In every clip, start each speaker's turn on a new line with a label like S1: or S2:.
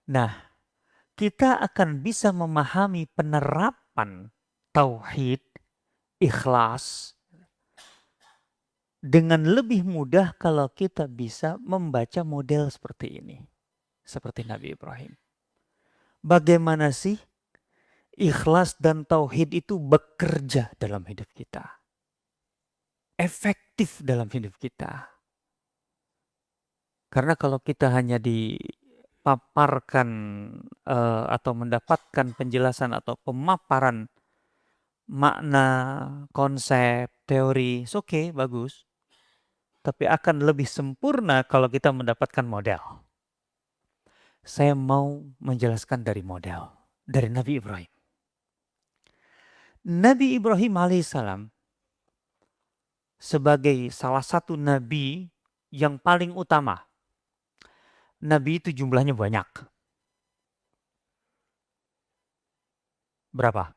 S1: Nah, kita akan bisa memahami penerapan tauhid, ikhlas dengan lebih mudah kalau kita bisa membaca model seperti ini. Seperti Nabi Ibrahim. Bagaimana sih ikhlas dan tauhid itu bekerja dalam hidup kita? Efektif dalam hidup kita. Karena kalau kita hanya dipaparkan atau mendapatkan penjelasan atau pemaparan makna, konsep, teori, oke, bagus. Tapi akan lebih sempurna kalau kita mendapatkan model. Saya mau menjelaskan dari model, dari Nabi Ibrahim. Nabi Ibrahim alaihissalam sebagai salah satu nabi yang paling utama. Nabi itu jumlahnya banyak. Berapa?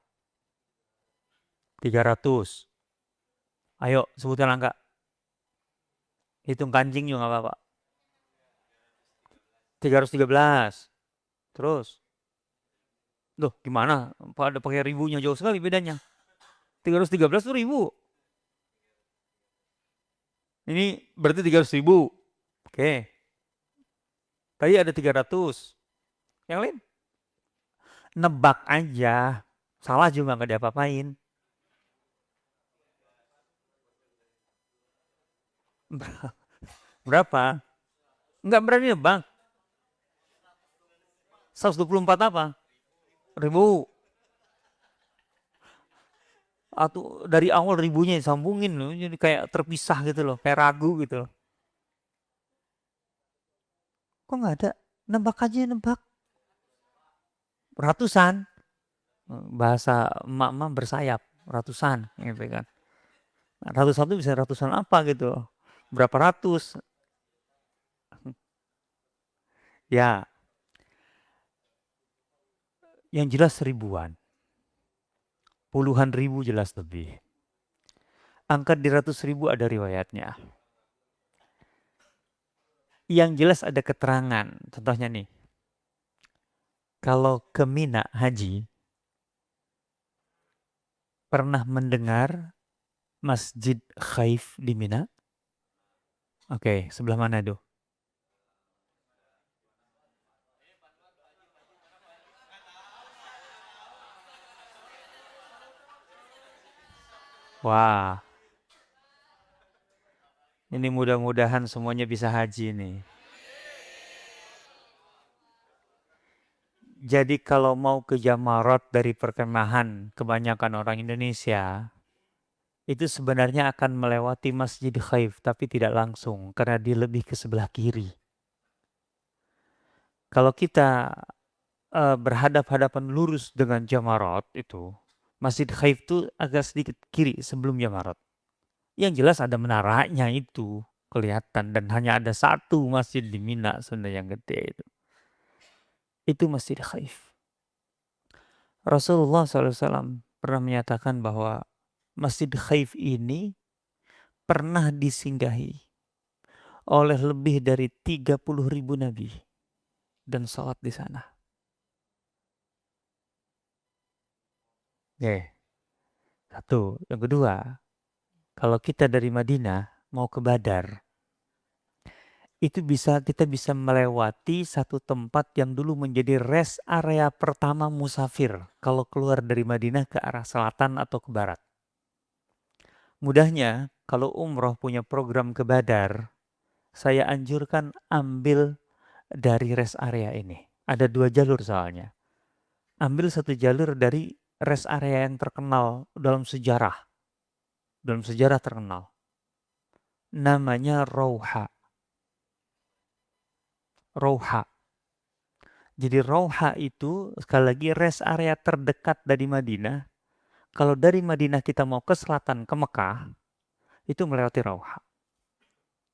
S1: 300. Ayo sebutin angka. Hitung kancing juga nggak apa-apa. 313. Terus. Loh gimana? Pada pakai ribunya jauh sekali bedanya. 313 itu ribu. Ini berarti 300.000. Oke. Tadi ada 300. Yang lain? Nebak aja. Salah juga nggak diapa-apain. Berapa? Nggak berani nebak. 124 apa? Ribu. Atau dari awal ribunya disambungin loh. Jadi kayak terpisah gitu loh. Kayak ragu gitu loh. Kok nggak ada? Nebak aja nebak. Ratusan. Bahasa emak-emak bersayap. Ratusan gitu kan. Ratusan itu bisa ratusan apa gitu. Berapa ratus? Ya, yang jelas ribuan. Puluhan ribu jelas lebih. Angka di ratus ribu ada riwayatnya. Yang jelas ada keterangan. Contohnya nih. Kalau ke Mina haji, pernah mendengar Masjid Khaif di Mina? Oke, sebelah mana tuh? Wah, ini mudah-mudahan semuanya bisa haji nih. Jadi kalau mau ke Jamarat dari perkemahan kebanyakan orang Indonesia, itu sebenarnya akan melewati Masjid Khaif, tapi tidak langsung, karena dia lebih ke sebelah kiri. Kalau kita berhadap-hadapan lurus dengan Jamarat itu, Masjid Khaif itu agak sedikit kiri sebelum Jamarat. Yang jelas ada menaranya itu kelihatan dan hanya ada satu masjid di Mina sebenarnya yang gede itu. Itu Masjid Khaif. Rasulullah SAW pernah menyatakan bahwa Masjid Khaif ini pernah disinggahi oleh lebih dari 30.000 nabi dan sholat di sana. Oke, satu. Yang kedua, kalau kita dari Madinah mau ke Badar, itu kita bisa melewati satu tempat yang dulu menjadi rest area pertama musafir kalau keluar dari Madinah ke arah selatan atau ke barat. Mudahnya, kalau umroh punya program ke Badar, saya anjurkan ambil dari rest area ini. Ada 2 jalur soalnya. Ambil satu jalur dari rest area yang terkenal dalam sejarah. Dalam sejarah terkenal. Namanya Rauha. Rauha. Jadi Rauha itu sekali lagi rest area terdekat dari Madinah. Kalau dari Madinah kita mau ke selatan ke Mekah, itu melewati Rauha.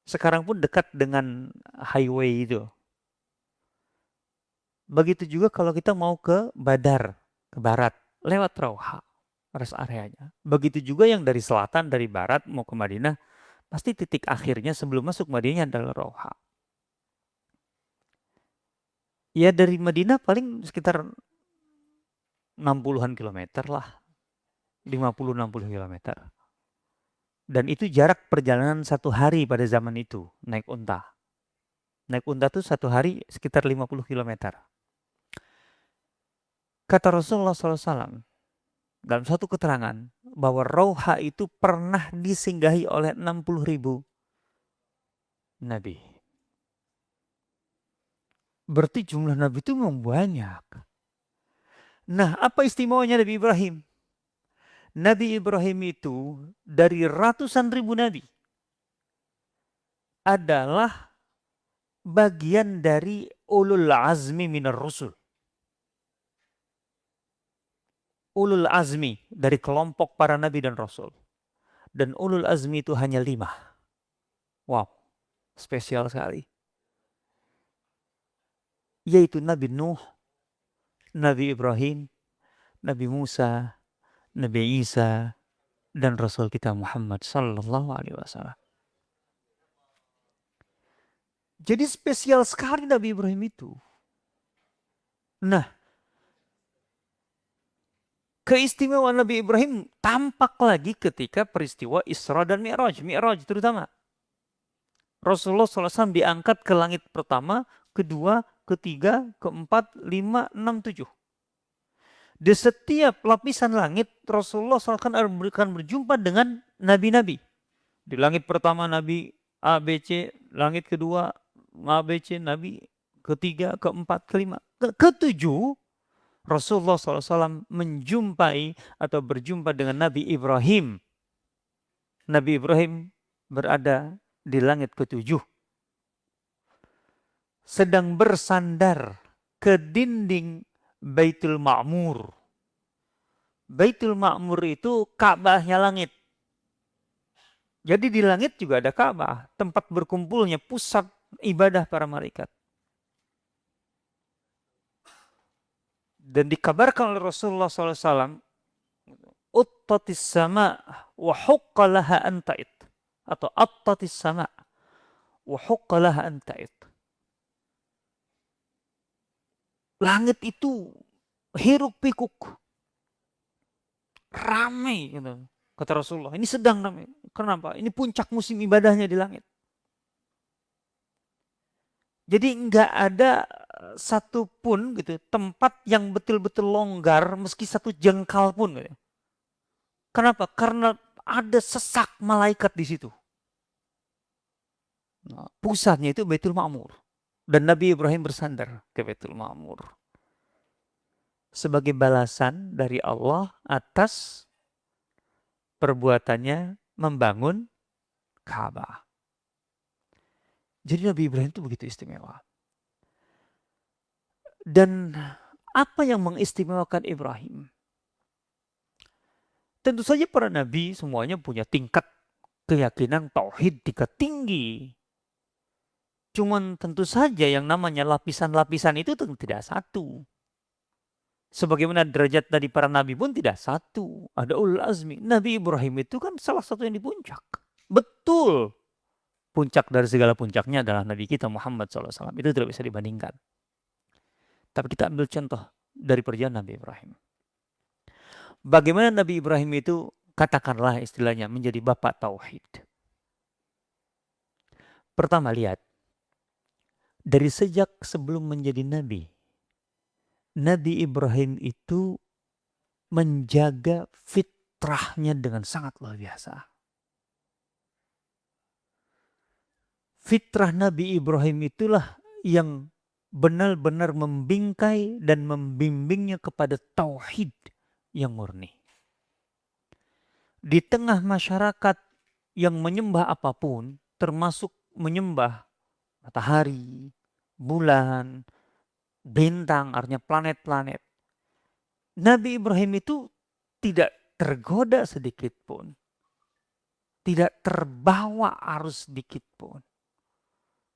S1: Sekarang pun dekat dengan highway itu. Begitu juga kalau kita mau ke Badar, ke barat, lewat Rauha, rest areanya. Begitu juga yang dari selatan, dari barat mau ke Madinah, pasti titik akhirnya sebelum masuk Madinah adalah Rauha. Ya dari Madinah paling sekitar 60-an kilometer lah. 50-60 kilometer. Dan itu jarak perjalanan 1 hari pada zaman itu, naik unta. Naik unta tuh 1 hari sekitar 50 kilometer. Kata Rasulullah SAW dalam satu keterangan bahwa Rauha itu pernah disinggahi oleh 60.000 nabi. Berarti jumlah nabi itu memang banyak. Nah, apa istimewanya Nabi Ibrahim? Nabi Ibrahim itu dari ratusan ribu nabi adalah bagian dari ulul azmi minar rusul. Ulul azmi dari kelompok para nabi dan rasul. Dan ulul azmi itu hanya 5. Wow, spesial sekali. Yaitu Nabi Nuh, Nabi Ibrahim, Nabi Musa, Nabi Isa, dan Rasul kita Muhammad sallallahu alaihi wasallam. Jadi spesial sekali Nabi Ibrahim itu. Nah, keistimewaan Nabi Ibrahim tampak lagi ketika peristiwa Isra dan Mi'raj. Mi'raj terutama. Rasulullah SAW diangkat ke langit pertama, kedua, ketiga, keempat, 5, 6, 7. Di setiap lapisan langit, Rasulullah SAW akan berjumpa dengan nabi-nabi. Di langit pertama Nabi A, B, C, langit kedua A, B, C, Nabi ketiga, keempat, kelima. Ketujuh, Rasulullah SAW menjumpai atau berjumpa dengan Nabi Ibrahim. Nabi Ibrahim berada di langit ketujuh. Sedang bersandar ke dinding Baitul Ma'mur. Baitul Ma'mur itu Ka'bahnya langit. Jadi di langit juga ada Ka'bah, tempat berkumpulnya pusat ibadah para malaikat. Dan dikabarkan oleh Rasulullah SAW, Uttatis sama wa huqqalaha anta'id. Atau Attatis sama wa huqqalaha anta'id. Langit itu hiruk pikuk. Ramai gitu. Kata Rasulullah, ini sedang ramai. Kenapa? Ini puncak musim ibadahnya di langit. Jadi nggak ada satupun gitu tempat yang betul-betul longgar meski satu jengkal pun. Gitu. Kenapa? Karena ada sesak malaikat di situ. Nah, pusatnya itu Baitul Ma'mur. Dan Nabi Ibrahim bersandar ke Baitul Ma'mur. Sebagai balasan dari Allah atas perbuatannya membangun Ka'bah. Jadi Nabi Ibrahim itu begitu istimewa. Dan apa yang mengistimewakan Ibrahim? Tentu saja para nabi semuanya punya tingkat keyakinan tauhid tingkat tinggi. Cuman tentu saja yang namanya lapisan-lapisan itu tidak satu. Sebagaimana derajat dari para nabi pun tidak satu. Ada ulul azmi. Nabi Ibrahim itu kan salah satu yang di puncak. Betul. Puncak dari segala puncaknya adalah Nabi kita Muhammad SAW. Itu tidak bisa dibandingkan. Tapi kita ambil contoh dari perjalanan Nabi Ibrahim. Bagaimana Nabi Ibrahim itu, katakanlah istilahnya, menjadi bapak tauhid. Pertama lihat, dari sejak sebelum menjadi nabi, Nabi Ibrahim itu menjaga fitrahnya dengan sangat luar biasa. Fitrah Nabi Ibrahim itulah yang benar-benar membingkai dan membimbingnya kepada tauhid yang murni. Di tengah masyarakat yang menyembah apapun, termasuk menyembah matahari, bulan, bintang, artinya planet-planet. Nabi Ibrahim itu tidak tergoda sedikit pun. Tidak terbawa arus sedikit pun.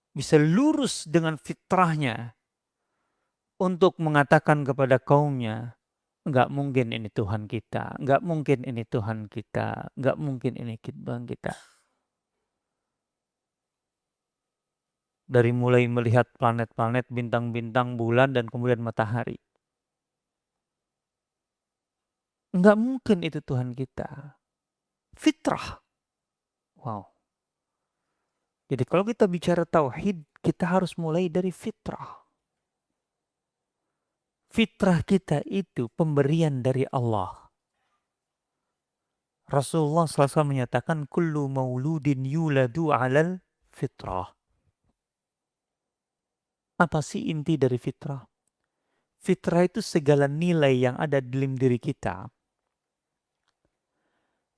S1: Bisa lurus dengan fitrahnya untuk mengatakan kepada kaumnya, enggak mungkin ini Tuhan kita, enggak mungkin ini Tuhan kita, enggak mungkin ini Tuhan kita. Dari mulai melihat planet-planet, bintang-bintang, bulan, dan kemudian matahari. Nggak mungkin itu Tuhan kita. Fitrah. Wow. Jadi kalau kita bicara tauhid, kita harus mulai dari fitrah. Fitrah kita itu pemberian dari Allah. Rasulullah SAW menyatakan, kullu mauludin yuladu alal fitrah. Apa sih inti dari fitrah? Fitrah itu segala nilai yang ada dalam diri kita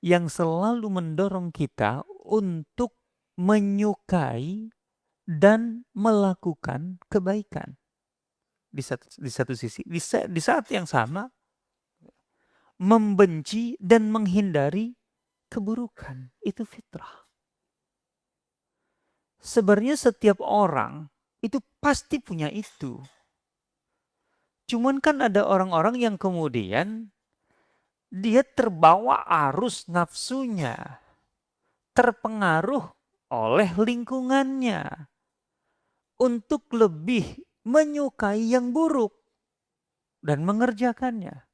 S1: yang selalu mendorong kita untuk menyukai dan melakukan kebaikan. Di satu sisi, di saat yang sama membenci dan menghindari keburukan. Itu fitrah. Sebenarnya setiap orang itu pasti punya itu. Cuman kan ada orang-orang yang kemudian dia terbawa arus nafsunya, terpengaruh oleh lingkungannya untuk lebih menyukai yang buruk dan mengerjakannya.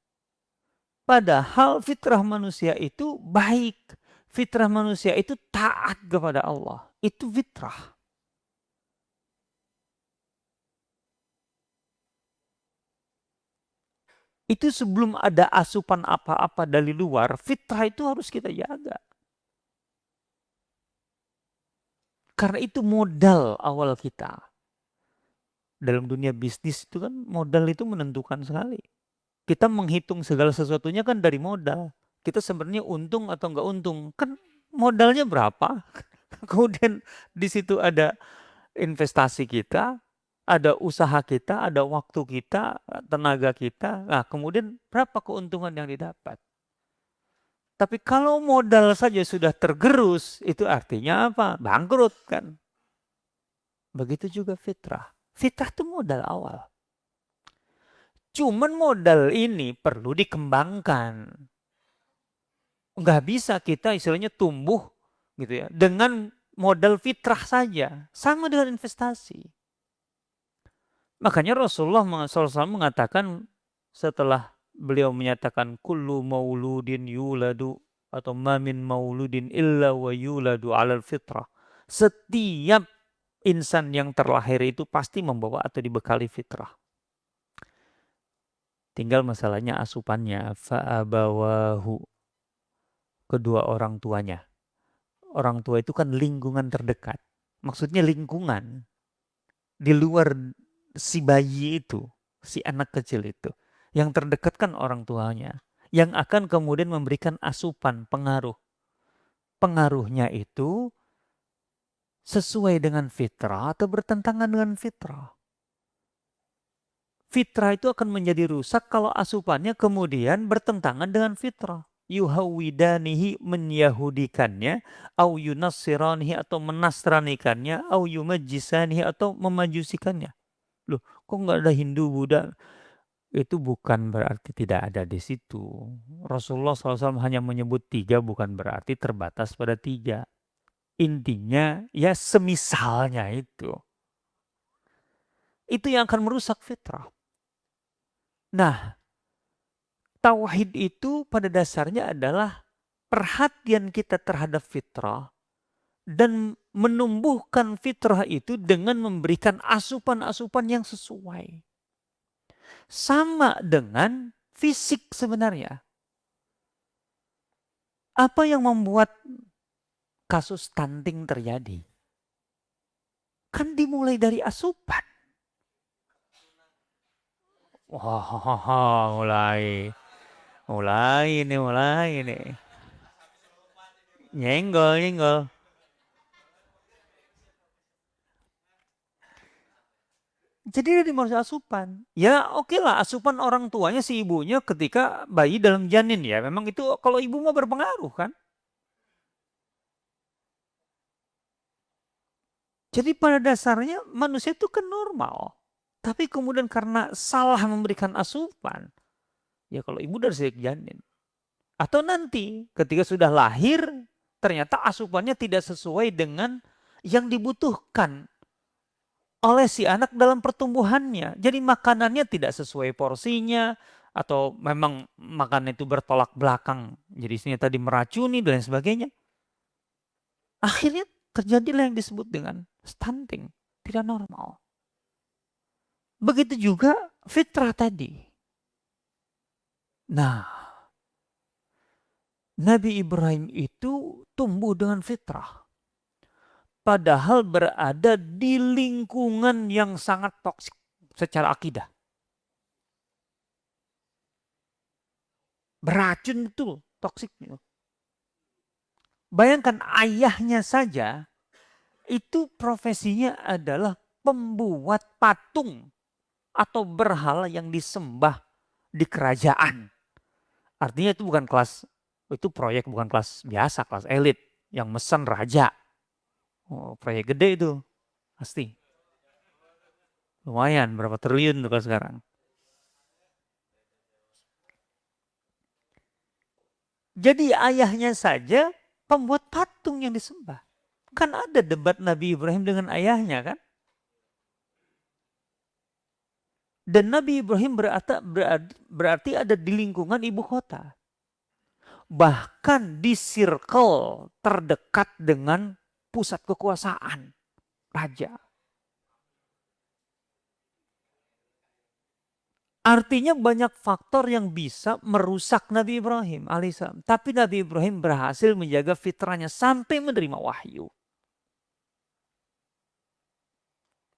S1: Padahal fitrah manusia itu baik. Fitrah manusia itu taat kepada Allah. Itu fitrah. Itu sebelum ada asupan apa-apa dari luar, fitrah itu harus kita jaga. Karena itu modal awal kita. Dalam dunia bisnis itu kan modal itu menentukan sekali. Kita menghitung segala sesuatunya kan dari modal. Kita sebenarnya untung atau enggak untung. Kan modalnya berapa? Kemudian di situ ada investasi kita, ada usaha kita, ada waktu kita, tenaga kita. Nah, kemudian berapa keuntungan yang didapat? Tapi kalau modal saja sudah tergerus, itu artinya apa? Bangkrut kan? Begitu juga fitrah. Fitrah itu modal awal. Cuman modal ini perlu dikembangkan. Nggak bisa kita istilahnya tumbuh gitu ya dengan modal fitrah saja. Sama dengan investasi. Makanya Rasulullah SAW mengatakan setelah beliau menyatakan kullu mauludin yuladu atau mamin mauludin illa wa yuladu alal fitrah. Setiap insan yang terlahir itu pasti membawa atau dibekali fitrah. Tinggal masalahnya asupannya, fa'abawahu, kedua orang tuanya. Orang tua itu kan lingkungan terdekat. Maksudnya lingkungan di luar si bayi itu, si anak kecil itu. Yang terdekat kan orang tuanya. Yang akan kemudian memberikan asupan, pengaruh. Pengaruhnya itu sesuai dengan fitrah atau bertentangan dengan fitrah. Fitrah itu akan menjadi rusak kalau asupannya kemudian bertentangan dengan fitrah. Yuhawidanihi, menyahudikannya, au yunassiranihi, atau menasranikannya, au yumajjisanihi, atau memajusikannya. Loh, kok nggak ada Hindu, Buddha? Itu bukan berarti tidak ada di situ. Rasulullah SAW hanya menyebut 3, bukan berarti terbatas pada 3. Intinya ya semisalnya itu. Itu yang akan merusak fitrah. Nah, tauhid itu pada dasarnya adalah perhatian kita terhadap fitrah dan menumbuhkan fitrah itu dengan memberikan asupan-asupan yang sesuai. Sama dengan fisik sebenarnya. Apa yang membuat kasus stunting terjadi? Kan dimulai dari asupan. Wah, mulai ini. Nyenggol. Jadi dia dimulai asupan. Ya oke lah, asupan orang tuanya si ibunya ketika bayi dalam janin ya. Memang itu kalau ibu mah berpengaruh kan. Jadi pada dasarnya manusia itu kan normal. Tapi kemudian karena salah memberikan asupan. Ya kalau ibu dari sejak janin. Atau nanti ketika sudah lahir ternyata asupannya tidak sesuai dengan yang dibutuhkan oleh si anak dalam pertumbuhannya. Jadi makanannya tidak sesuai porsinya, atau memang makan itu bertolak belakang. Jadi isinya tadi meracuni dan lain sebagainya. Akhirnya terjadilah yang disebut dengan stunting, tidak normal. Begitu juga fitrah tadi. Nah, Nabi Ibrahim itu tumbuh dengan fitrah. Padahal berada di lingkungan yang sangat toksik secara akidah. Beracun betul, toksik. Bayangkan ayahnya saja itu profesinya adalah pembuat patung atau berhala yang disembah di kerajaan. Artinya itu bukan kelas, itu proyek bukan kelas biasa, kelas elit yang mesen raja. Oh, proyek gede itu pasti. Lumayan, berapa triliun tuh kalau sekarang. Jadi ayahnya saja pembuat patung yang disembah. Kan ada debat Nabi Ibrahim dengan ayahnya kan. Dan Nabi Ibrahim berarti ada di lingkungan ibu kota. Bahkan di circle terdekat dengan pusat kekuasaan raja. Artinya banyak faktor yang bisa merusak Nabi Ibrahim alaihissalam. Tapi Nabi Ibrahim berhasil menjaga fitrahnya sampai menerima wahyu.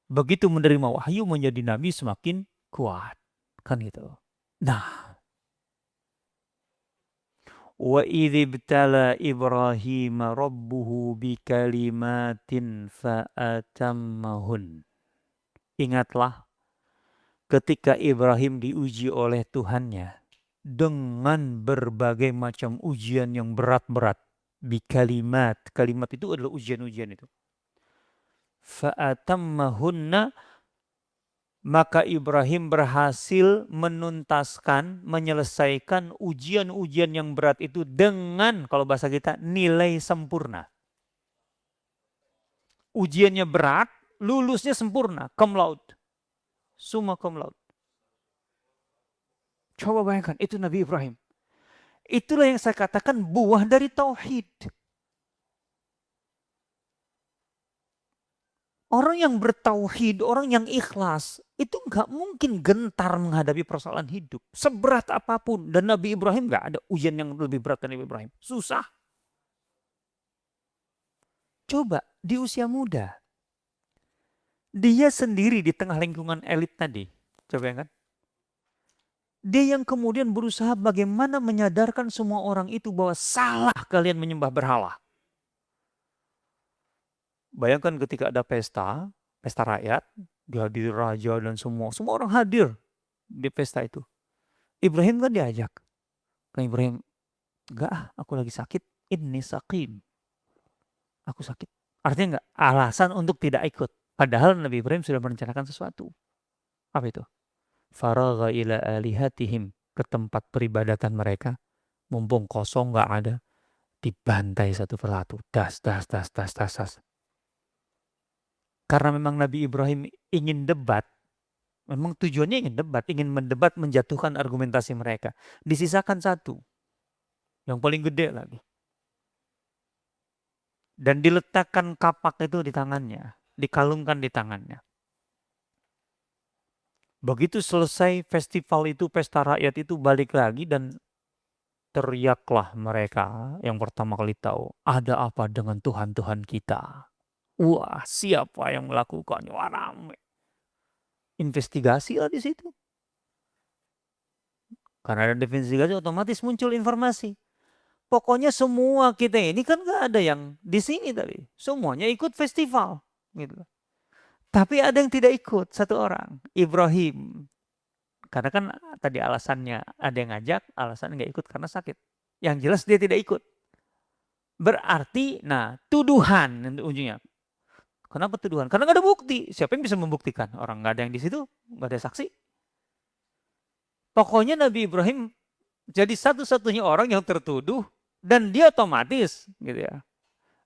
S1: Begitu menerima wahyu menjadi Nabi semakin kuat. Kan gitu. Nah. Wa idzibtala Ibrahim rabbuhu bikalimatin fa'atammahun. Ingatlah ketika Ibrahim diuji oleh Tuhannya dengan berbagai macam ujian yang berat-berat. Bikalimat. Kalimat itu adalah ujian-ujian itu. Fa'atammahunna, maka Ibrahim berhasil menuntaskan, menyelesaikan ujian-ujian yang berat itu dengan, kalau bahasa kita, nilai sempurna. Ujiannya berat, lulusnya sempurna, cum laude. Summa cum laude. Coba bayangkan, itu Nabi Ibrahim. Itulah yang saya katakan buah dari tauhid. Orang yang bertauhid, orang yang ikhlas, itu nggak mungkin gentar menghadapi persoalan hidup. Seberat apapun. Dan Nabi Ibrahim nggak ada ujian yang lebih berat dari Nabi Ibrahim. Susah. Coba di usia muda. Dia sendiri di tengah lingkungan elit tadi. Coba ya kan. Dia yang kemudian berusaha bagaimana menyadarkan semua orang itu bahwa salah kalian menyembah berhala. Bayangkan ketika ada pesta rakyat, dihadiri raja dan semua orang hadir di pesta itu. Ibrahim kan diajak. Kan Ibrahim, enggak, aku lagi sakit. Inni saqim. Aku sakit. Artinya enggak alasan untuk tidak ikut. Padahal Nabi Ibrahim sudah merencanakan sesuatu. Apa itu? Faragha ila alihatihim, ke tempat peribadatan mereka. Mumpung kosong enggak ada, dibantai satu persatu. Das. Karena memang Nabi Ibrahim ingin debat, memang tujuannya ingin debat, ingin mendebat, menjatuhkan argumentasi mereka. Disisakan satu, yang paling gede lagi. Dan diletakkan kapak itu di tangannya, dikalungkan di tangannya. Begitu selesai festival itu, pesta rakyat itu, balik lagi dan teriaklah mereka yang pertama kali tahu, ada apa dengan Tuhan-Tuhan kita? Wah, siapa yang melakukannya? Wah, rame. Investigasi lah di situ. Karena ada investigasi otomatis muncul informasi. Pokoknya semua kita ini kan gak ada yang di sini tadi. Semuanya ikut festival. Gitu. Tapi ada yang tidak ikut, satu orang. Ibrahim. Karena kan tadi alasannya ada yang ngajak, alasan gak ikut karena sakit. Yang jelas dia tidak ikut. Berarti, tuduhan ujungnya. Kenapa tuduhan? Karena gak ada bukti. Siapa yang bisa membuktikan? Orang gak ada yang di situ, gak ada saksi. Pokoknya Nabi Ibrahim jadi satu-satunya orang yang tertuduh dan dia otomatis gitu ya.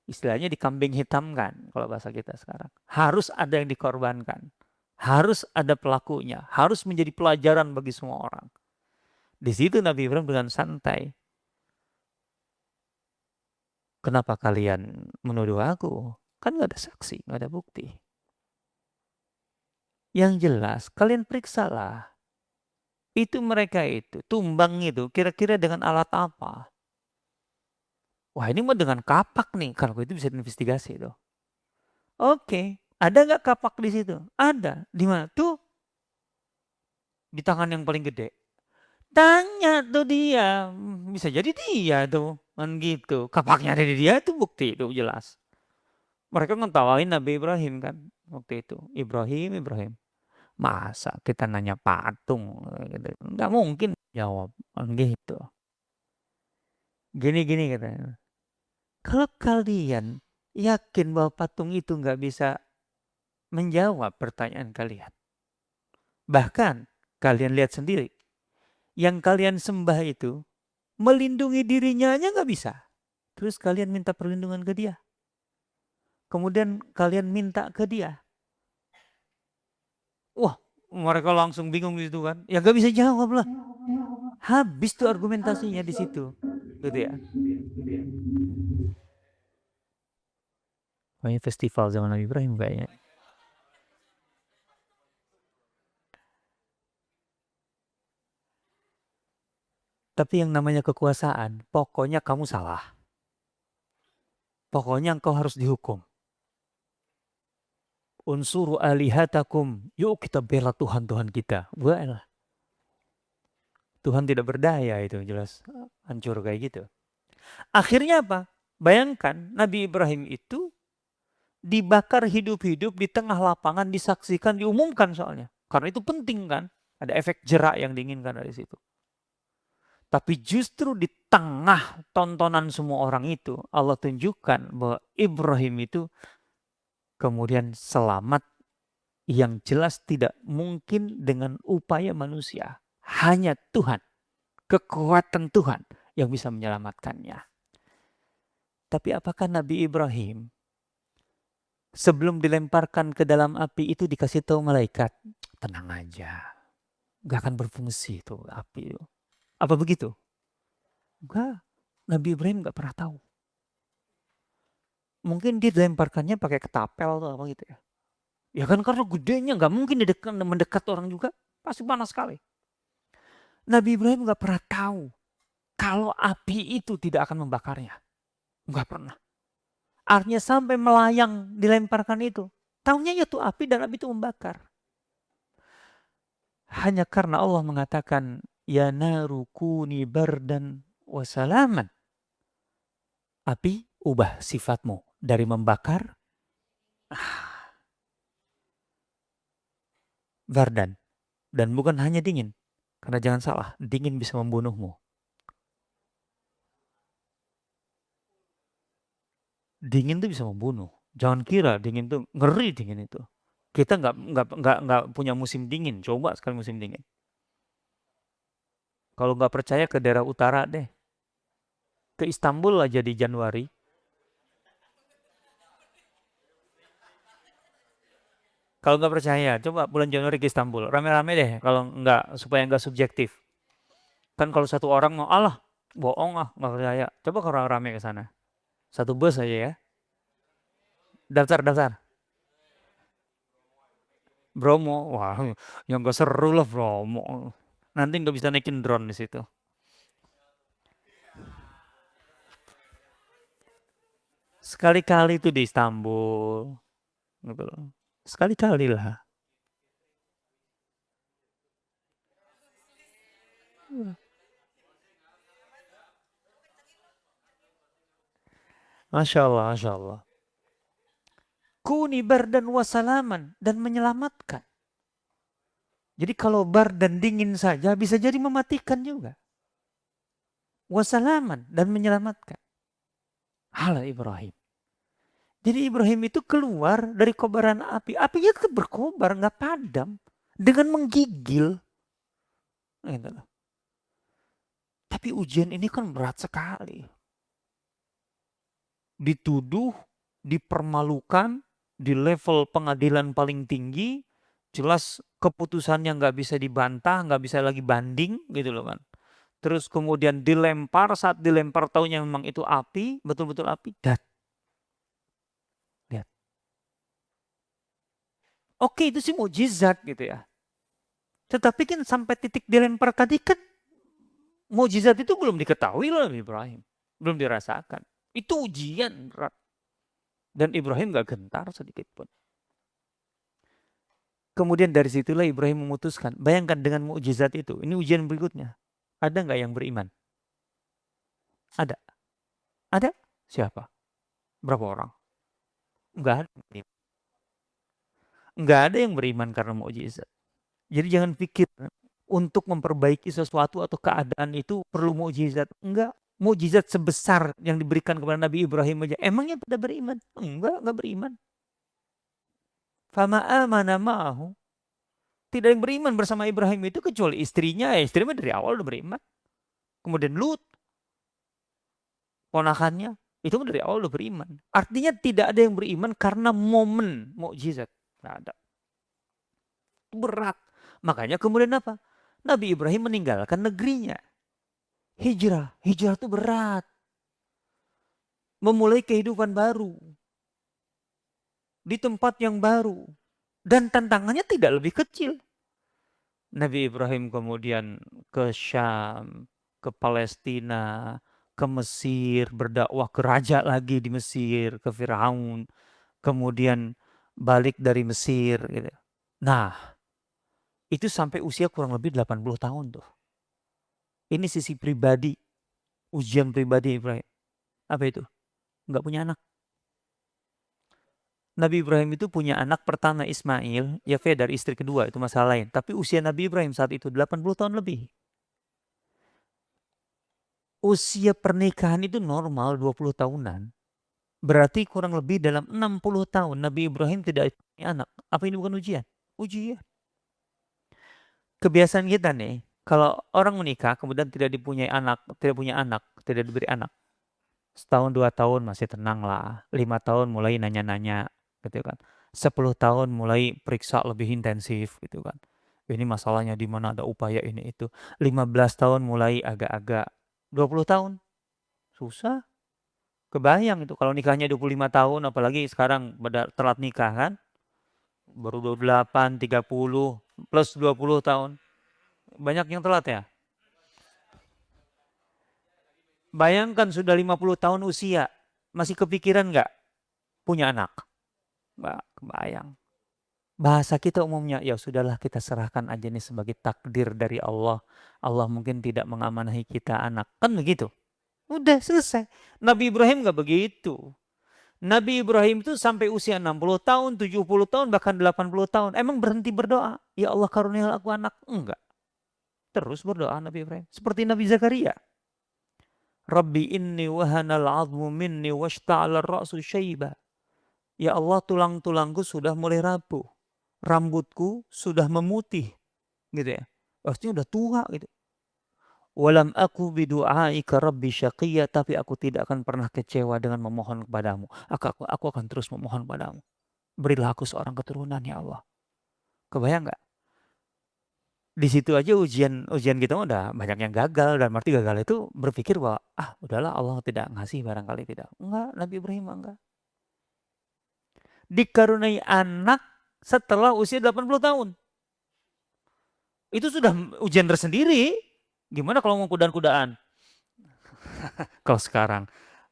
S1: Istilahnya dikambing hitamkan kalau bahasa kita sekarang. Harus ada yang dikorbankan. Harus ada pelakunya. Harus menjadi pelajaran bagi semua orang. Di situ Nabi Ibrahim dengan santai. Kenapa kalian menuduh aku? Kan gak ada saksi, gak ada bukti. Yang jelas, kalian periksalah. Itu mereka itu, tumbang itu, kira-kira dengan alat apa? Wah ini mah dengan kapak nih, kalau itu bisa diinvestigasi tuh. Oke, ada nggak kapak di situ? Ada. Di mana? Tuh, di tangan yang paling gede. Tanya tuh dia, bisa jadi dia tuh, kan gitu. Kapaknya ada di dia itu bukti itu jelas. Mereka ngetawain Nabi Ibrahim kan waktu itu. Ibrahim, Ibrahim. Masa kita nanya patung? Gitu. Nggak mungkin jawab kan gitu. Gini-gini katanya. Kalau kalian yakin bahwa patung itu nggak bisa menjawab pertanyaan kalian. Bahkan kalian lihat sendiri. Yang kalian sembah itu melindungi dirinya aja nggak bisa. Terus kalian minta perlindungan ke dia. Kemudian kalian minta ke dia. Wah, mereka langsung bingung di situ kan. Ya nggak bisa jawab lah. Habis tuh argumentasinya di situ. Gitu ya. Oh, ini festival zaman Nabi Ibrahim kayaknya. Tapi yang namanya kekuasaan, pokoknya kamu salah. Pokoknya engkau harus dihukum. Unsuru alihatakum. Yuk kita bela Tuhan-Tuhan kita. Wah, Tuhan tidak berdaya itu jelas hancur kayak gitu. Akhirnya apa? Bayangkan Nabi Ibrahim itu dibakar hidup-hidup di tengah lapangan, disaksikan, diumumkan soalnya. Karena itu penting kan. Ada efek jerak yang diinginkan dari situ. Tapi justru di tengah tontonan semua orang itu, Allah tunjukkan bahwa Ibrahim itu kemudian selamat yang jelas tidak mungkin dengan upaya manusia. Hanya Tuhan, kekuatan Tuhan yang bisa menyelamatkannya. Tapi apakah Nabi Ibrahim sebelum dilemparkan ke dalam api itu dikasih tahu malaikat, tenang aja, gak akan berfungsi itu api itu. Apa begitu? Enggak, Nabi Ibrahim gak pernah tahu. Mungkin dia dilemparkannya pakai ketapel atau apa gitu ya. Ya kan karena gedenya gak mungkin mendekat orang juga, pasti panas sekali. Nabi Ibrahim gak pernah tahu kalau api itu tidak akan membakarnya. Gak pernah. Artinya sampai melayang dilemparkan itu. Taunya ya tuh api dan api itu membakar. Hanya karena Allah mengatakan, ya naru kuni bardan wasalaman. Api, ubah sifatmu dari membakar, bardan. Dan bukan hanya dingin. Karena jangan salah, dingin bisa membunuhmu. Dingin tuh bisa membunuh. Jangan kira dingin tuh ngeri dingin itu. Kita nggak punya musim dingin. Coba sekali musim dingin. Kalau nggak percaya ke daerah utara deh. Ke Istanbul aja di Januari. Kalau nggak percaya, coba bulan Januari ke Istanbul. Rame-rame deh kalau nggak, supaya nggak subjektif. Kan kalau satu orang mau, alah, bohong ah, nggak percaya. Coba kalau rame ke sana. Satu bus aja ya. Daftar, daftar. Bromo, wah, yang gak seru lah Bromo. Nanti nggak bisa naikin drone di situ. Sekali-kali itu di Istanbul, gitu loh. Sekali-kali lah. Masya Allah, Masya Allah. Kuni bardan wasalaman, dan menyelamatkan. Jadi kalau bar dan dingin saja bisa jadi mematikan juga. Wasalaman, dan menyelamatkan. Hala Ibrahim. Jadi Ibrahim itu keluar dari kobaran api. Apinya tetap berkobar, nggak padam. Dengan menggigil. Gitu. Tapi ujian ini kan berat sekali. dituduh, dipermalukan di level pengadilan paling tinggi, jelas keputusannya nggak bisa dibantah, nggak bisa lagi banding gitu loh kan. Terus kemudian dilempar, saat dilempar taunya memang itu api, betul-betul api, dan lihat. Oke, itu sih mukjizat gitu ya. Tetapi kan sampai titik dilempar tadi kan mukjizat itu belum diketahui oleh Nabi Ibrahim. Belum dirasakan. Itu ujian berat. Dan Ibrahim gak gentar sedikit pun. Kemudian dari situlah Ibrahim memutuskan. Bayangkan dengan mukjizat itu. Ini ujian berikutnya. Ada nggak yang beriman? Ada. Ada? Siapa? Berapa orang? Nggak ada. Nggak ada yang beriman karena mukjizat. Jadi jangan pikir untuk memperbaiki sesuatu atau keadaan itu perlu mukjizat. Enggak. Mukjizat sebesar yang diberikan kepada Nabi Ibrahim aja. Emangnya pada beriman? Enggak beriman. Fama amana ma'ahu. Tidak yang beriman bersama Ibrahim itu kecuali istrinya. Istrinya dari awal udah beriman. Kemudian Lut, ponakannya, itu dari awal udah beriman. Artinya tidak ada yang beriman karena momen mukjizat. Nggak ada. Berat. Makanya kemudian apa? Nabi Ibrahim meninggalkan negerinya. Hijrah. Hijrah itu berat. Memulai kehidupan baru. Di tempat yang baru. Dan tantangannya tidak lebih kecil. Nabi Ibrahim kemudian ke Syam, ke Palestina, ke Mesir, berdakwah ke raja lagi di Mesir, ke Firaun, kemudian balik dari Mesir gitu. Nah, itu sampai usia kurang lebih 80 tahun tuh. Ini sisi pribadi, ujian pribadi Ibrahim. Apa itu? Enggak punya anak. Nabi Ibrahim itu punya anak pertama Ismail, Yafeh dari istri kedua, itu masalah lain. Tapi usia Nabi Ibrahim saat itu 80 tahun lebih. Usia pernikahan itu normal 20 tahunan. Berarti kurang lebih dalam 60 tahun Nabi Ibrahim tidak punya anak. Apa ini bukan ujian? Ujian. Kebiasaan kita nih, kalau orang menikah kemudian tidak dipunyai anak, tidak punya anak, tidak diberi anak. Setahun 2 tahun masih tenang lah. 5 tahun mulai nanya-nanya gitu kan. 10 tahun mulai periksa lebih intensif gitu kan. Ini masalahnya di mana, ada upaya ini itu. 15 tahun mulai agak-agak. 20 tahun susah. Kebayang itu kalau nikahnya 25 tahun, apalagi sekarang pada telat nikah kan. Baru 28, 30, plus 20 tahun. Banyak yang telat ya. Bayangkan sudah 50 tahun usia, masih kepikiran nggak punya anak? Nggak kebayang. Bahasa kita umumnya, ya sudahlah kita serahkan aja nih sebagai takdir dari Allah. Allah mungkin tidak mengamanahi kita anak. Kan begitu. Udah selesai. Nabi Ibrahim nggak begitu. Nabi Ibrahim itu sampai usia 60 tahun, 70 tahun, bahkan 80 tahun. Emang berhenti berdoa? Ya Allah karunialah aku anak. Enggak. Terus berdoa Nabi Ibrahim. Seperti Nabi Zakaria. Rabbi inni wahanal azmu minni washta'ala ra'su syaiba. Ya Allah tulang-tulangku sudah mulai rapuh. Rambutku sudah memutih. Gitu ya. Artinya udah tua gitu. Walam aku bidu'aika rabbi syaqiyya, tapi aku tidak akan pernah kecewa dengan memohon kepadamu. Aku akan terus memohon kepadamu. Berilah aku seorang keturunan ya Allah. Kebayang nggak? Di situ aja ujian kita udah banyak yang gagal, dan arti gagal itu berpikir bahwa udahlah Allah tidak ngasih, barangkali tidak. Enggak, Nabi Ibrahim enggak. Dikaruniai anak setelah usia 80 tahun. Itu sudah ujian tersendiri. Gimana kalau mau kuda-kudaan? Kalau sekarang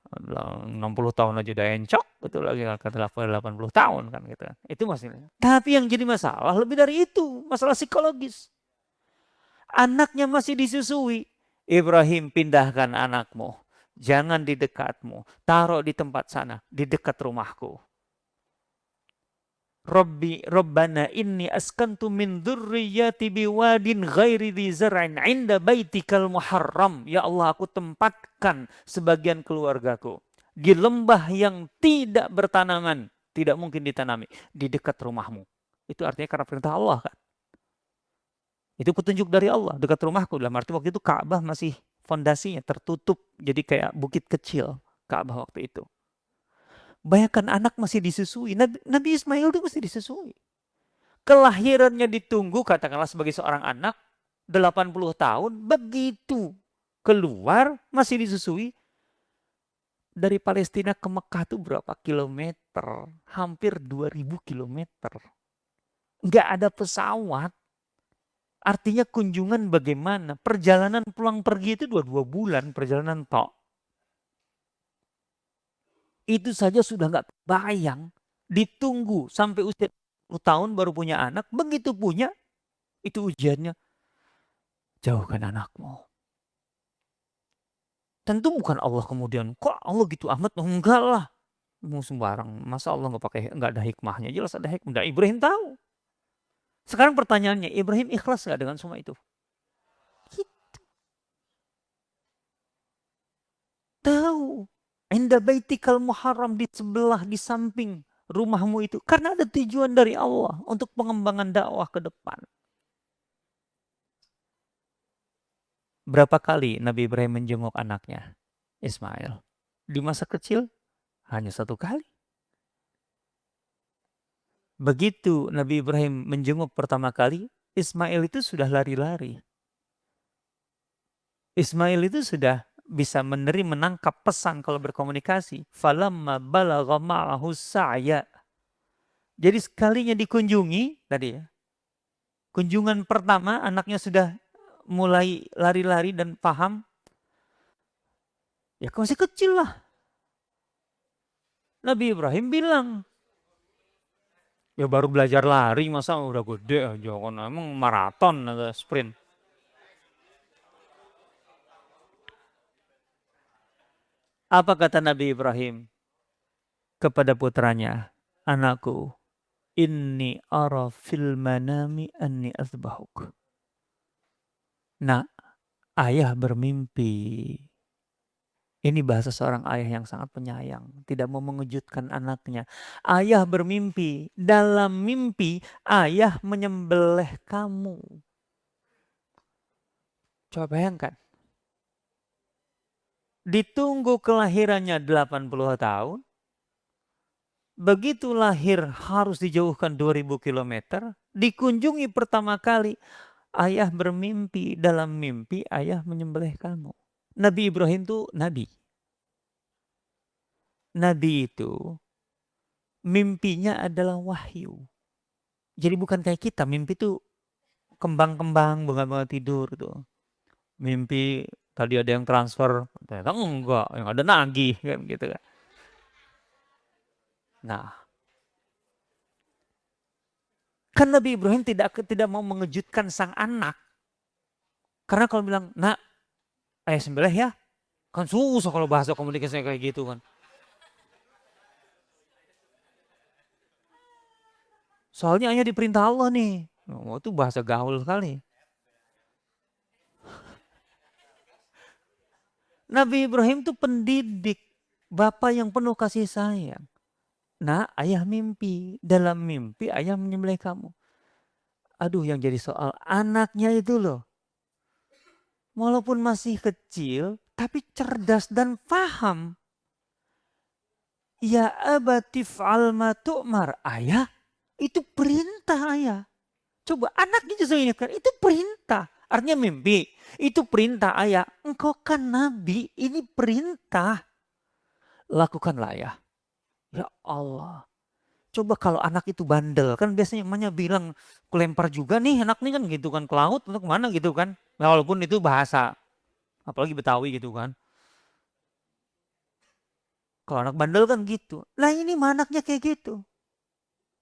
S1: 60 tahun aja udah encok, betul lagi kata 80 tahun kan gitu. Itu masalahnya. Tapi yang jadi masalah lebih dari itu, masalah psikologis. Anaknya masih disusui. Ibrahim, pindahkan anakmu. Jangan di dekatmu. Taruh di tempat sana, di dekat rumahku. Rabbana inni askantu min dzurriyyati biwadin ghairi dzi zar'in 'inda baitikal muharram. Ya Allah, aku tempatkan sebagian keluargaku di lembah yang tidak bertanaman, tidak mungkin ditanami, di dekat rumahmu. Itu artinya karena perintah Allah kan. Itu petunjuk dari Allah, dekat rumahku. Dalam arti waktu itu Ka'bah masih fondasinya tertutup, jadi kayak bukit kecil Ka'bah waktu itu. Bayangkan anak masih disusui. Nabi Ismail itu masih disusui. Kelahirannya ditunggu katakanlah sebagai seorang anak 80 tahun. Begitu keluar masih disusui. Dari Palestina ke Mekah itu berapa kilometer? Hampir 2000 kilometer. Nggak ada pesawat. Artinya kunjungan bagaimana? Perjalanan pulang pergi itu 2 bulan perjalanan tok. Itu saja sudah nggak bayang. Ditunggu sampai usia 10 tahun baru punya anak. Begitu punya, itu ujiannya. Jauhkan anakmu. Tentu bukan Allah kemudian, kok Allah gitu amat? Enggak lah. Mau sembarang. Masa Allah nggak ada hikmahnya? Jelas ada hikmah. Ibrahim tahu. Sekarang pertanyaannya, Ibrahim ikhlas nggak dengan semua itu? Tahu. Inda baitikal muharram, di sebelah, di samping rumahmu itu. Karena ada tujuan dari Allah untuk pengembangan dakwah ke depan. Berapa kali Nabi Ibrahim menjenguk anaknya Ismail? Di masa kecil hanya 1 kali. Begitu Nabi Ibrahim menjenguk pertama kali, Ismail itu sudah lari-lari. Ismail itu sudah bisa menangkap pesan kalau berkomunikasi. Falamma balagha ma'ahu sa'ya. Jadi sekalinya dikunjungi tadi ya. Kunjungan pertama anaknya sudah mulai lari-lari dan paham. Ya masih kecil lah. Nabi Ibrahim bilang, ya baru belajar lari masa udah gede aja kan, emang maraton atau sprint. Apa kata Nabi Ibrahim kepada putranya? Anakku, inni ara fil manami anni azbahuk. Nah, ayah bermimpi. Ini bahasa seorang ayah yang sangat penyayang. Tidak mau mengejutkan anaknya. Ayah bermimpi. Dalam mimpi, ayah menyembelih kamu. Coba bayangkan. Ditunggu kelahirannya 80 tahun. Begitu lahir harus dijauhkan 2000 kilometer. Dikunjungi pertama kali. Ayah bermimpi. Dalam mimpi, ayah menyembelih kamu. Nabi Ibrahim itu nabi. Nabi itu mimpinya adalah wahyu. Jadi bukan kayak kita, mimpi itu kembang-kembang, bunga-bunga tidur tuh. Mimpi tadi ada yang transfer, ternyata enggak, yang ada nagih kan gitu kan. Nah, kan Nabi Ibrahim tidak mau mengejutkan sang anak. Karena kalau bilang, "Nak, ayah sembelih ya." Kan susah kalau bahasa komunikasinya kayak gitu kan. Soalnya ayah diperintah Allah nih. Oh, itu bahasa gaul sekali. Nabi Ibrahim itu pendidik, bapak yang penuh kasih sayang. Nah, ayah mimpi. Dalam mimpi ayah menyembelih kamu. Aduh, yang jadi soal anaknya itu loh. Walaupun masih kecil, tapi cerdas dan paham. Ya abatif alma tu'mar. Ayah, itu perintah ayah. Coba anaknya justru ingatkan, itu perintah. Artinya mimpi, itu perintah ayah. Engkau kan nabi, ini perintah. Lakukanlah ayah. Ya Allah. Coba kalau anak itu bandel, kan biasanya emaknya bilang, kulempar juga nih anak nih kan gitu kan, ke laut atau kemana gitu kan. Nah, walaupun itu bahasa, apalagi Betawi gitu kan. Kalau anak bandel kan gitu. Nah ini mah anaknya kayak gitu.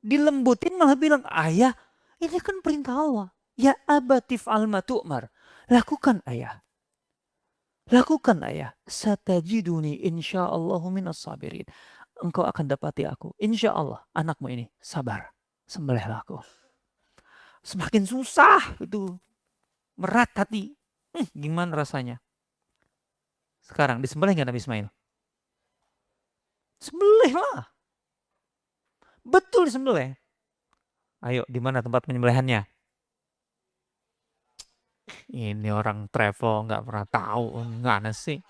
S1: Dilembutin malah bilang, ayah ini kan perintah Allah. Ya abatif alma tu'mar. Lakukan ayah. Lakukan ayah. Satajiduni insyaallahu minas sabirin. Engkau akan dapati aku. Insya Allah anakmu ini sabar. Sembelihlah aku. Semakin susah itu. Berat hati. Gimana rasanya? Sekarang disembelih nggak Nabi Ismail? Sembelih lah. Betul disembelih. Ayo, di mana tempat penyembelihannya? Ini orang travel nggak pernah tahu. Nggak sih.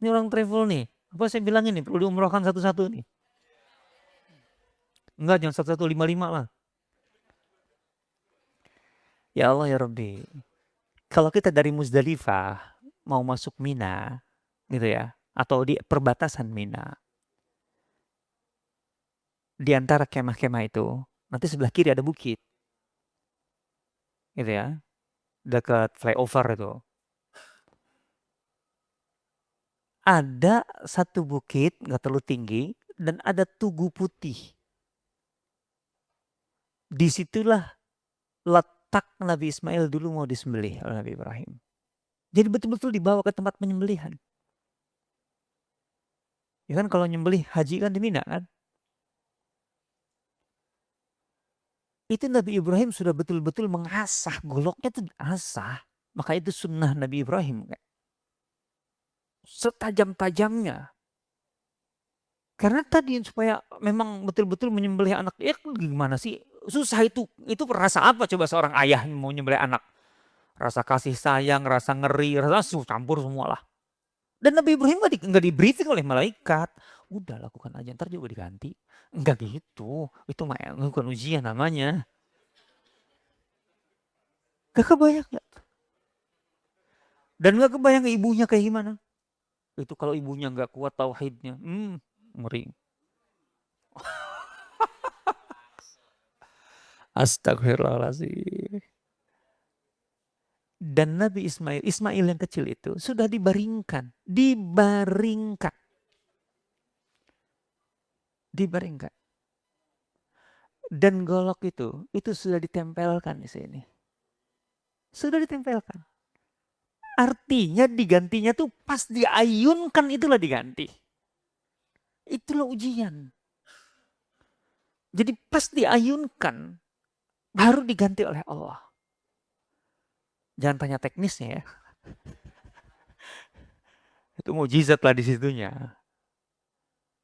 S1: Ini orang travel nih. Apa saya bilang ini perlu diumrohkan satu-satu nih. Enggak, jangan satu-satu, 55 lah. Ya Allah ya Rabbi. Kalau kita dari Muzdalifah mau masuk Mina, gitu ya, atau di perbatasan Mina, di antara kemah-kemah itu, nanti sebelah kiri ada bukit, gitu ya, dekat flyover itu. Ada satu bukit, nggak terlalu tinggi, dan ada tugu putih. Disitulah letak Nabi Ismail dulu mau disembelih oleh Nabi Ibrahim. Jadi betul-betul dibawa ke tempat penyembelihan. Ya kan kalau nyembelih haji kan di Mina kan. Itu Nabi Ibrahim sudah betul-betul mengasah, goloknya itu asah. Maka itu sunnah Nabi Ibrahim. Setajam-tajamnya. Karena tadi supaya memang betul-betul menyembelih anak. Ya gimana sih? Susah itu. Itu rasa apa coba seorang ayah mau menyembelih anak? Rasa kasih sayang, rasa ngeri, rasa campur semua lah. Dan Nabi Ibrahim nggak di briefing oleh malaikat. Udah lakukan aja, ntar juga diganti. Enggak gitu. Itu bukan ujian namanya. Gak kebayang gak? Dan gak kebayang ibunya kayak gimana. Itu kalau ibunya gak kuat tauhidnya. Ngeri. Astagfirullahaladzim. Dan Nabi Ismail yang kecil itu sudah dibaringkan. Dibaringkan. Dan golok itu sudah ditempelkan di sini. Sudah ditempelkan. Artinya digantinya tuh pas diayunkan itulah diganti. Itulah ujian. Jadi pas diayunkan baru diganti oleh Allah. Jangan tanya teknisnya ya. Itu mukjizat lah di situnya.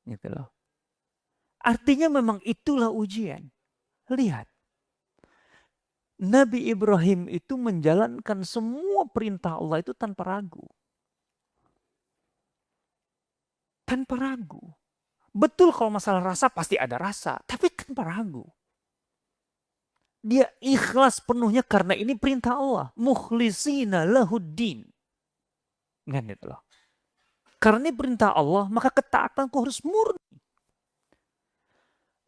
S1: Gitu loh. Artinya memang itulah ujian. Lihat. Nabi Ibrahim itu menjalankan semua perintah Allah itu tanpa ragu. Tanpa ragu. Betul kalau masalah rasa pasti ada rasa. Tapi tanpa ragu. Dia ikhlas penuhnya karena ini perintah Allah. Mukhlisina lahuddin. Kan itu loh. Karena ini perintah Allah, maka ketaatanku harus murni.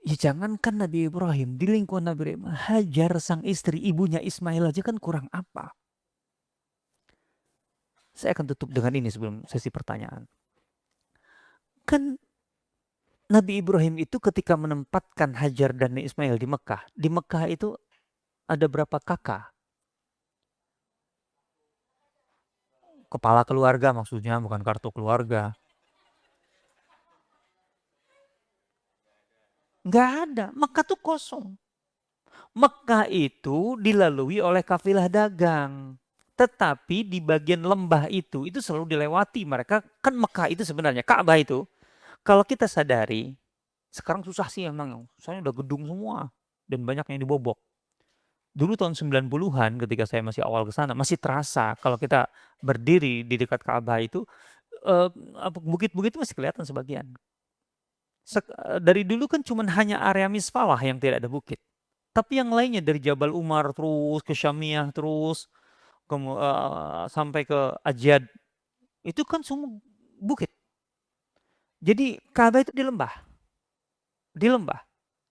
S1: Ya jangankan Nabi Ibrahim, di lingkungan Nabi Ibrahim, Hajar sang istri, ibunya Ismail aja kan kurang apa. Saya akan tutup dengan ini sebelum sesi pertanyaan. Kan Nabi Ibrahim itu ketika menempatkan Hajar dan Ismail di Mekah itu ada berapa kakak? Kepala keluarga maksudnya, bukan kartu keluarga. Nggak ada, Mekah tuh kosong. Mekah itu dilalui oleh kafilah dagang. Tetapi di bagian lembah itu selalu dilewati. Mereka kan Mekah itu sebenarnya, Ka'bah itu. Kalau kita sadari, sekarang susah sih emang. Soalnya udah gedung semua. Dan banyak yang dibobok. Dulu tahun 90-an ketika saya masih awal ke sana, masih terasa kalau kita berdiri di dekat Ka'bah itu, bukit-bukit itu masih kelihatan sebagian. Dari dulu kan cuma hanya area Misfalah yang tidak ada bukit. Tapi yang lainnya dari Jabal Umar terus ke Syamiyah terus sampai ke Ajyad itu kan semua bukit. Jadi Ka'bah itu di lembah. Di lembah.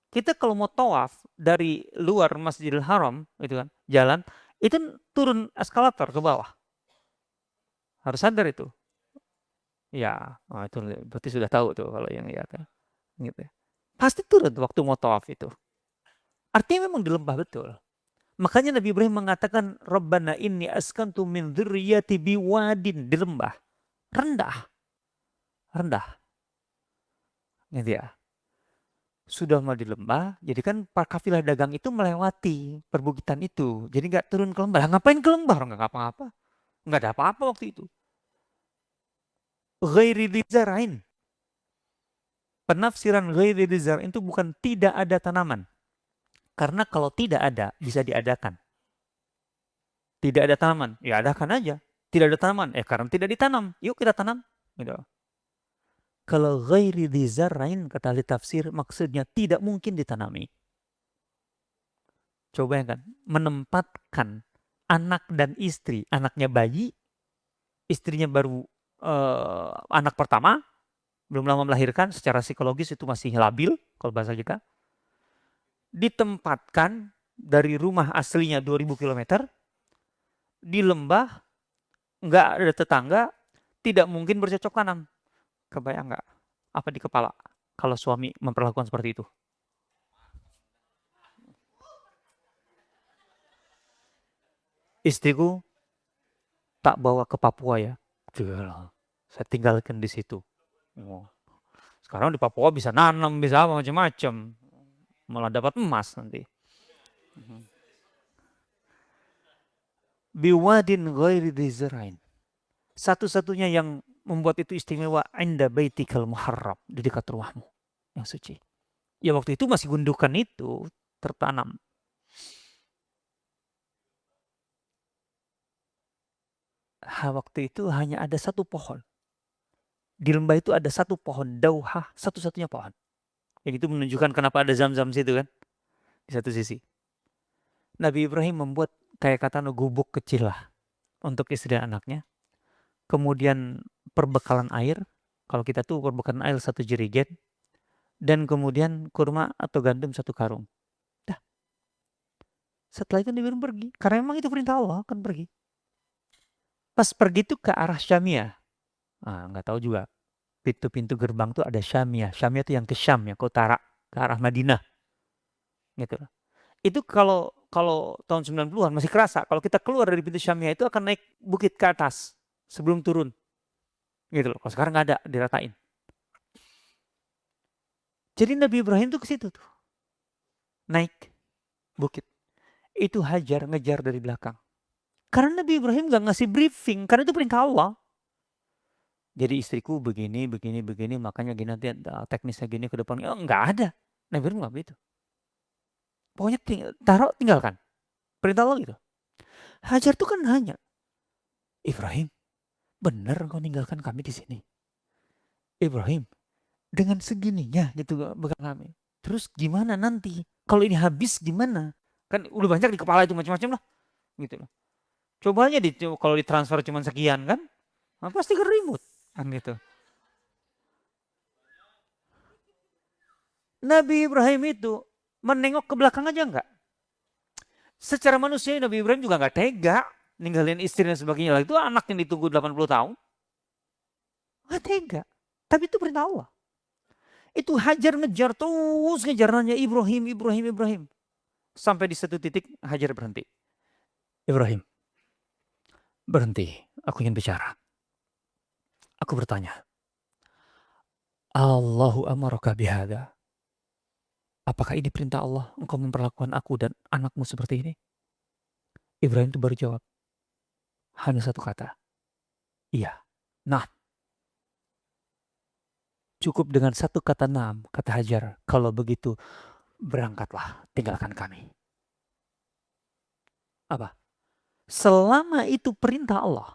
S1: Kita kalau mau tawaf dari luar Masjidil Haram itu kan jalan itu turun eskalator ke bawah. Harus sadar itu. Ya, itu berarti sudah tahu tuh kalau yang lihat ya. Gitu. Pasti turun waktu mau tawaf itu. Artinya memang di lembah betul. Makanya Nabi Ibrahim mengatakan Rabbana inni askantu min dzurriyyati biwadin di lembah. Rendah. Gitu ya. Sudah mau di lembah, jadi kan para kafilah dagang itu melewati perbukitan itu. Jadi nggak turun ke lembah. Ngapain ke lembah? Nggak ngapa-ngapa. Nggak ada apa-apa waktu itu. Ghairi dzarain. Penafsiran ghairi dzarain itu bukan tidak ada tanaman. Karena kalau tidak ada, bisa diadakan. Tidak ada tanaman, ya adakan aja. Tidak ada tanaman, karena tidak ditanam. Yuk kita tanam. Gitu. Kalau ghairi dzi zar'in, kata ahli tafsir, maksudnya tidak mungkin ditanami. Coba kan, menempatkan anak dan istri, anaknya bayi, istrinya baru anak pertama, belum lama melahirkan, secara psikologis itu masih labil, kalau bahasa kita. Ditempatkan dari rumah aslinya 2000 km, di lembah, nggak ada tetangga, tidak mungkin bercocok tanam. Kebayang nggak? Apa di kepala kalau suami memperlakukan seperti itu? Istriku tak bawa ke Papua ya. Jual. Saya tinggalkan di situ. Oh. Sekarang di Papua bisa nanam, bisa apa macam-macam. Malah dapat emas nanti. Biwadin ghairi dzarain. Satu-satunya yang membuat itu istimewa, inda baitikal muharram, di dekat rumahmu yang suci. Ya waktu itu masih gundukan itu tertanam. Waktu itu hanya ada satu pohon. Di lembah itu ada satu pohon dauhah, satu-satunya pohon. Yang itu menunjukkan kenapa ada zam-zam situ kan, di satu sisi. Nabi Ibrahim membuat kayak kata gubuk kecil lah untuk istri dan anaknya. Kemudian perbekalan air, kalau kita tuh perbekalan air satu jerigen, dan kemudian kurma atau gandum satu karung. Dah. Setelah itu Nabi Ibrahim pergi, karena memang itu perintah Allah, kan pergi. Pas pergi tuh ke arah Syamia. Nggak tahu juga. Pintu-pintu gerbang tuh ada Syamia. Syamia tuh yang ke Syam, yang ke utara, ke arah Madinah. Gitu. Itu kalau kalau tahun 90-an masih kerasa. Kalau kita keluar dari pintu Syamia itu akan naik bukit ke atas sebelum turun. Gitu loh. Kalau sekarang nggak ada, diratain. Jadi Nabi Ibrahim tuh ke situ tuh. Naik bukit. Itu Hajar ngejar dari belakang. Karena Nabi Ibrahim nggak ngasih briefing, karena itu perintah Allah. Jadi istriku begini, begini, begini, makanya gini nanti teknisnya gini ke depan. Nggak ada. Nabi Ibrahim nggak begitu. Pokoknya taruh, tinggalkan. Perintah Allah gitu. Hajar tuh kan hanya, Ibrahim, benar kau ninggalkan kami di sini. Ibrahim, dengan segininya gitu bekal kami. Terus gimana nanti? Kalau ini habis gimana? Kan udah banyak di kepala itu macam-macam lah. Gitu loh. Coba aja kalau ditransfer cuma sekian kan, pasti keribut kan gitu. Nabi Ibrahim itu menengok ke belakang aja enggak. Secara manusia Nabi Ibrahim juga enggak tega ninggalin istri dan sebagainya. Itu anak yang ditunggu 80 tahun. Enggak tega. Tapi itu perintah Allah. Itu Hajar ngejar terus, ngejar nanya Ibrahim, Ibrahim, Ibrahim. Sampai di satu titik Hajar berhenti. Ibrahim, berhenti. Aku ingin bicara. Aku bertanya. Allahu amaraka bihada. Apakah ini perintah Allah? Engkau memperlakukan aku dan anakmu seperti ini? Ibrahim itu baru jawab. Hanya satu kata. Iya. Nah. Cukup dengan satu kata nam, kata Hajar. Kalau begitu, berangkatlah, tinggalkan kami. Apa? Selama itu perintah Allah.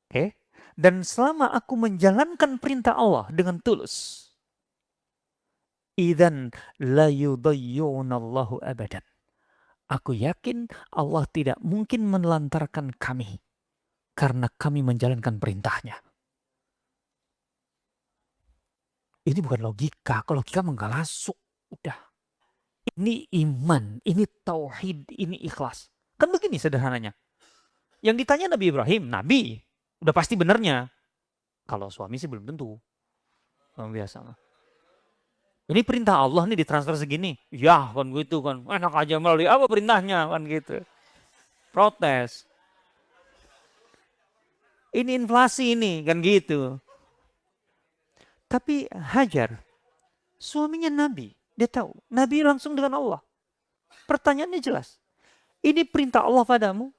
S1: Oke? Dan selama aku menjalankan perintah Allah dengan tulus. Idzan la yudayyunallahu abadan. Aku yakin Allah tidak mungkin menelantarkan kami. Karena kami menjalankan perintahnya. Ini bukan logika. Kalau logika enggak masuk. Udah. Ini iman, ini tauhid, ini ikhlas. Kan begini sederhananya. Yang ditanya Nabi Ibrahim, Nabi. Udah pasti benernya. Kalau suami sih belum tentu. Yang biasa. Ini perintah Allah nih ditransfer segini. Ya kan gitu kan. Enak aja melalui apa perintahnya kan gitu. Protes. Ini inflasi ini kan gitu. Tapi Hajar, suaminya Nabi. Dia tahu. Nabi langsung dengan Allah. Pertanyaannya jelas. Ini perintah Allah padamu.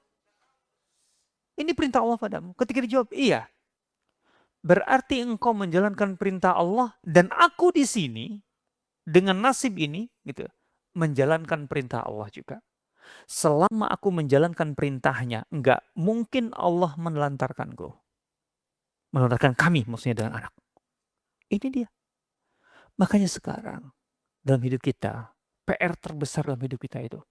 S1: Ini perintah Allah padamu. Ketika dijawab, iya. Berarti engkau menjalankan perintah Allah dan aku di sini dengan nasib ini gitu, menjalankan perintah Allah juga. Selama aku menjalankan perintahnya, enggak mungkin Allah menelantarkanku. melontarkan kami maksudnya dengan anak. Ini dia. Makanya sekarang dalam hidup kita, PR terbesar dalam hidup kita itu,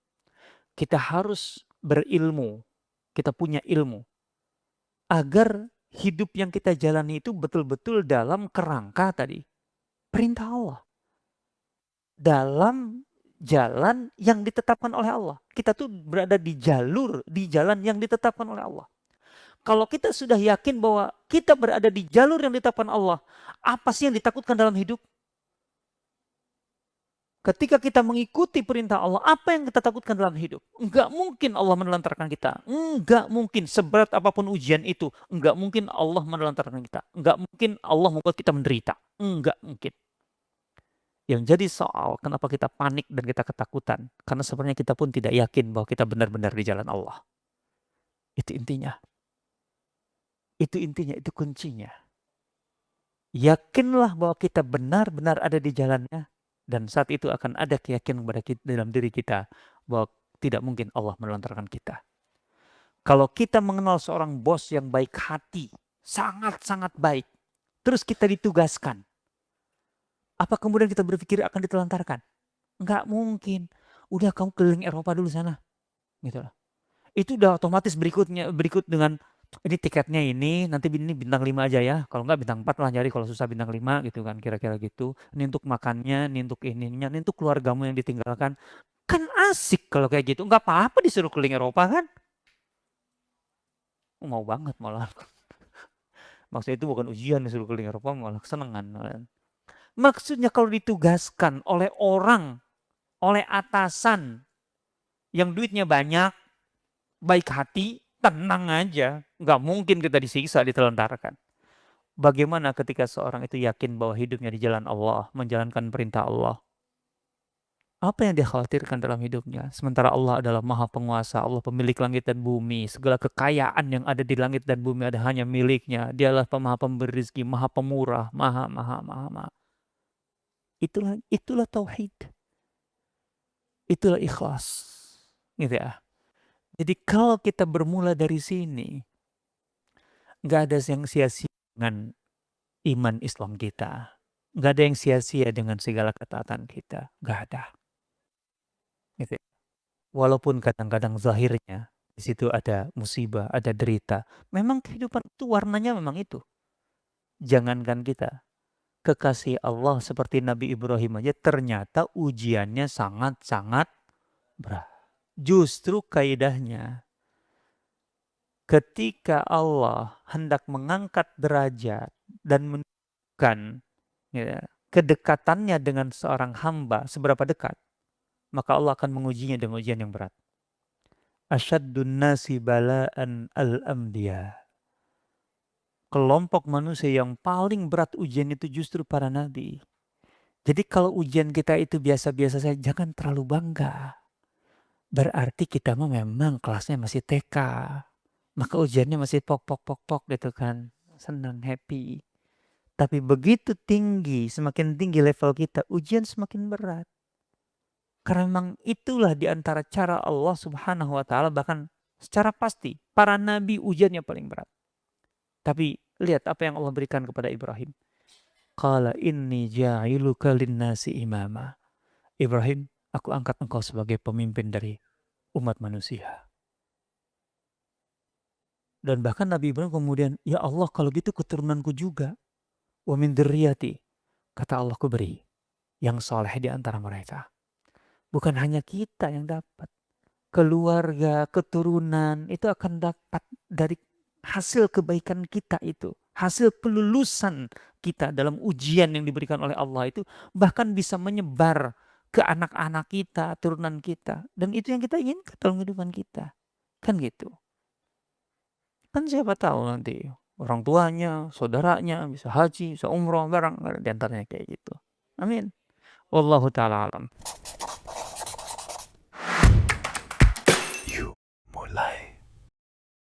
S1: kita harus berilmu, kita punya ilmu, agar hidup yang kita jalani itu betul-betul dalam kerangka tadi, perintah Allah. Dalam jalan yang ditetapkan oleh Allah. Kita tuh berada di jalan yang ditetapkan oleh Allah. Kalau kita sudah yakin bahwa kita berada di jalur yang ditetapkan Allah, apa sih yang ditakutkan dalam hidup? Ketika kita mengikuti perintah Allah, apa yang kita takutkan dalam hidup? Enggak mungkin Allah menelantarkan kita. Enggak mungkin, seberat apapun ujian itu. Enggak mungkin Allah menelantarkan kita. Enggak mungkin Allah membuat kita menderita. Enggak mungkin. Yang jadi soal kenapa kita panik dan kita ketakutan. Karena sebenarnya kita pun tidak yakin bahwa kita benar-benar di jalan Allah. Itu intinya. Itu intinya, itu kuncinya. Yakinlah bahwa kita benar-benar ada di jalannya. Dan saat itu akan ada keyakinan pada kita, dalam diri kita bahwa tidak mungkin Allah menelantarkan kita. Kalau kita mengenal seorang bos yang baik hati, sangat-sangat baik, terus kita ditugaskan, apa kemudian kita berpikir akan ditelantarkan? Enggak mungkin. Udah kamu keliling Eropa dulu sana. Gitu lah. Itu udah otomatis berikut dengan ini tiketnya ini, nanti ini bintang 5 aja ya. Kalau enggak bintang 4 lah nyari kalau susah bintang 5 gitu kan, kira-kira gitu. Ini untuk makannya, ini untuk ininya, ini untuk keluargamu yang ditinggalkan. Kan asik kalau kayak gitu. Enggak apa-apa disuruh keliling Eropa kan. Mau banget malah. Maksudnya itu bukan ujian disuruh keliling Eropa, malah kesenangan. Maksudnya kalau ditugaskan oleh orang, oleh atasan yang duitnya banyak, baik hati, tenang aja. Nggak mungkin kita disiksa, ditelantarkan. Bagaimana ketika seorang itu yakin bahwa hidupnya di jalan Allah, menjalankan perintah Allah? Apa yang dia khawatirkan dalam hidupnya? Sementara Allah adalah maha penguasa, Allah pemilik langit dan bumi. Segala kekayaan yang ada di langit dan bumi ada hanya miliknya. Dia adalah maha pemberi rezeki, maha pemurah, maha. Itulah tauhid. Itulah ikhlas. Gitu ya. Jadi kalau kita bermula dari sini, nggak ada yang sia-sia dengan iman Islam kita. Nggak ada yang sia-sia dengan segala ketaatan kita. Nggak ada. Gitu ya. Walaupun kadang-kadang zahirnya di situ ada musibah, ada derita. Memang kehidupan itu warnanya memang itu. Jangankan kita. Kekasih Allah seperti Nabi Ibrahim aja ternyata ujiannya sangat-sangat berat. Justru kaidahnya ketika Allah hendak mengangkat derajat dan menunjukkan ya, kedekatannya dengan seorang hamba seberapa dekat, maka Allah akan mengujinya dengan ujian yang berat. Asyaddun nasi bala'an al-anbiya. Kelompok manusia yang paling berat ujian itu justru para nabi. Jadi kalau ujian kita itu biasa-biasa saja, jangan terlalu bangga. Berarti kita memang kelasnya masih TK. Maka ujiannya masih pok gitu kan. Senang, happy. Tapi begitu tinggi, semakin tinggi level kita, ujian semakin berat. Karena memang itulah di antara cara Allah Subhanahu wa taala, bahkan secara pasti para nabi ujiannya paling berat. Tapi lihat apa yang Allah berikan kepada Ibrahim. Qala inni ja'iluka linnasi imama. Ibrahim, aku angkat engkau sebagai pemimpin dari umat manusia. Dan bahkan Nabi Ibrahim kemudian, ya Allah kalau gitu keturunanku juga. Wa min dzurriyyati. Kata Allah, ku beri yang soleh di antara mereka. Bukan hanya kita yang dapat. Keluarga, keturunan itu akan dapat dari hasil kebaikan kita itu. Hasil pelulusan kita dalam ujian yang diberikan oleh Allah itu bahkan bisa menyebar ke anak-anak kita, turunan kita. Dan itu yang kita inginkan dalam kehidupan kita. Kan gitu. Kan siapa tahu nanti orang tuanya, saudaranya bisa haji, bisa umroh bareng. Di antaranya kayak gitu. Amin. Wallahu ta'ala alam.